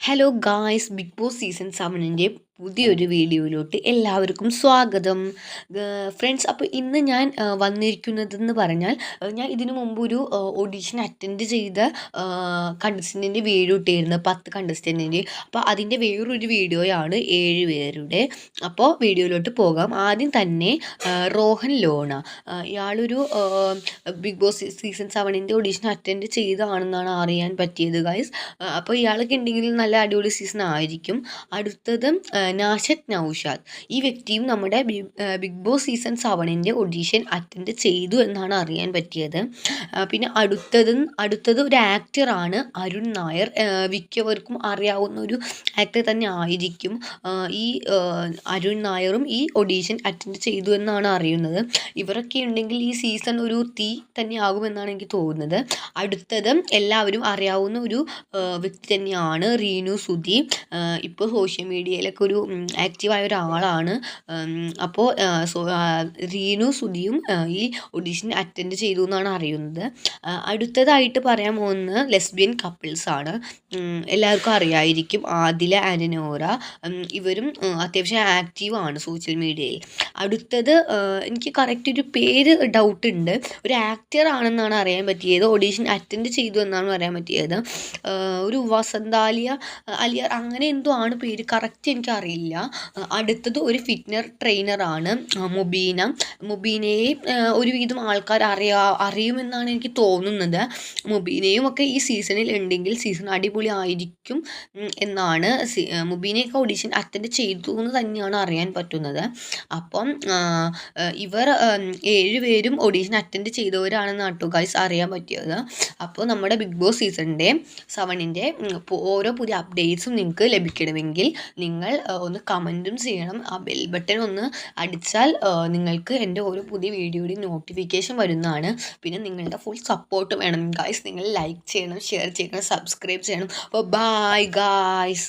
Hello guys, Bigg Boss season 7-ൻ്റെ പുതിയൊരു വീഡിയോയിലോട്ട് എല്ലാവർക്കും സ്വാഗതം. ഫ്രണ്ട്സ്, അപ്പോൾ ഇന്ന് ഞാൻ വന്നിരിക്കുന്നതെന്ന് പറഞ്ഞാൽ, ഞാൻ ഇതിനു മുമ്പ് ഒരു ഓഡിഷൻ അറ്റൻഡ് ചെയ്ത കണ്ടസ്റ്റൻറ്റിൻ്റെ വീഡിയോ ഇട്ടിരുന്നു, 10 കണ്ടസ്റ്റൻറ്റിൻ്റെ. അപ്പോൾ അതിൻ്റെ വേറൊരു വീഡിയോയാണ് 7 പേരുടെ. അപ്പോൾ വീഡിയോയിലോട്ട് പോകാം. ആദ്യം തന്നെ റോഹൻ ലോണ, ഇയാളൊരു ബിഗ് ബോസ് സീസൺ 7-ൻ്റെ ഓഡിഷൻ അറ്റൻഡ് ചെയ്തതാണെന്നാണ് അറിയാൻ പറ്റിയത് ഗൈസ്. അപ്പോൾ ഇയാളൊക്കെ ഉണ്ടെങ്കിൽ നല്ല അടിപൊളി സീസൺ ആയിരിക്കും. അടുത്തത് നാഷത് നൗഷാദ്. ഈ വ്യക്തിയും നമ്മുടെ ബിഗ് ബോസ് സീസൺ 7-ൻ്റെ ഓഡീഷൻ അറ്റൻഡ് ചെയ്തു എന്നാണ് അറിയാൻ പറ്റിയത്. പിന്നെ അടുത്തത് ഒരു ആക്ടറാണ്, അരുൺ നായർ. മിക്കവർക്കും അറിയാവുന്ന ഒരു ആക്ടർ തന്നെ ആയിരിക്കും ഈ അരുൺ നായറും. ഈ ഓഡീഷൻ അറ്റൻഡ് ചെയ്തു എന്നാണ് അറിയുന്നത്. ഇവരൊക്കെ ഉണ്ടെങ്കിൽ ഈ സീസൺ ഒരു തീ തന്നെ ആകുമെന്നാണ് എനിക്ക് തോന്നുന്നത്. അടുത്തത് എല്ലാവരും അറിയാവുന്ന ഒരു വ്യക്തി തന്നെയാണ് റീനു സുധി. ഇപ്പോൾ സോഷ്യൽ മീഡിയയിലൊക്കെ ഒരു ആക്റ്റീവായ ഒരാളാണ്. അപ്പോൾ റീനു സുധിയും ഈ ഓഡിഷൻ അറ്റൻഡ് ചെയ്തു എന്നാണ് അറിയുന്നത്. അടുത്തതായിട്ട് പറയാൻ പോകുന്നത് ലെസ്ബിയൻ കപ്പിൾസാണ്. എല്ലാവർക്കും അറിയായിരിക്കും, ആദില ആൻഡ് നോറ. ഇവരും അത്യാവശ്യം ആക്റ്റീവാണ് സോഷ്യൽ മീഡിയയിൽ. അടുത്തത് എനിക്ക് കറക്റ്റ് ഒരു പേര് ഡൗട്ട് ഉണ്ട്. ഒരു ആക്ടർ ആണെന്നാണ് അറിയാൻ പറ്റിയത്, ഓഡീഷൻ അറ്റൻഡ് ചെയ്തു എന്നാണ് അറിയാൻ പറ്റിയത്. ഒരു വസന്താലിയ അലിയർ അങ്ങനെ എന്തോ ആണ് പേര്, കറക്റ്റ് എനിക്കറിയില്ല. അടുത്തത് ഒരു ഫിറ്റ്നർ ട്രെയിനറാണ്, മുബീനയെ ഒരുവിധം ആൾക്കാർ അറിയുമെന്നാണ് എനിക്ക് തോന്നുന്നത്. മുബീനയും ഒക്കെ ഈ സീസണിൽ ഉണ്ടെങ്കിൽ സീസൺ അടിപൊളി ആയിരിക്കും എന്നാണ്. മുബീനയൊക്കെ ഓഡിഷൻ അറ്റൻഡ് ചെയ്തു എന്ന് തന്നെയാണ് അറിയാൻ പറ്റുന്നത്. അപ്പം ഇവർ 7 പേരും ഓഡീഷൻ അറ്റൻഡ് ചെയ്തവരാണെന്ന് കേട്ടോ ഗൈസ് അറിയാൻ പറ്റിയത്. അപ്പോൾ നമ്മുടെ ബിഗ് ബോസ് സീസണിൻ്റെ 7-ൻ്റെ ഓരോ പുതിയ അപ്ഡേറ്റ്സും നിങ്ങൾക്ക് ലഭിക്കണമെങ്കിൽ നിങ്ങൾ ഒന്ന് കമൻറ്റും ചെയ്യണം. ആ ബെൽ ബട്ടൺ ഒന്ന് അടിച്ചാൽ നിങ്ങൾക്ക് എൻ്റെ ഓരോ പുതിയ വീഡിയോയുടെയും നോട്ടിഫിക്കേഷൻ വരുന്നതാണ്. പിന്നെ നിങ്ങളുടെ ഫുൾ സപ്പോർട്ട് വേണം ഗായ്സ്. നിങ്ങൾ ലൈക്ക് ചെയ്യണം, ഷെയർ ചെയ്യണം, സബ്സ്ക്രൈബ് ചെയ്യണം. അപ്പോൾ ബൈ ഗായ്സ്.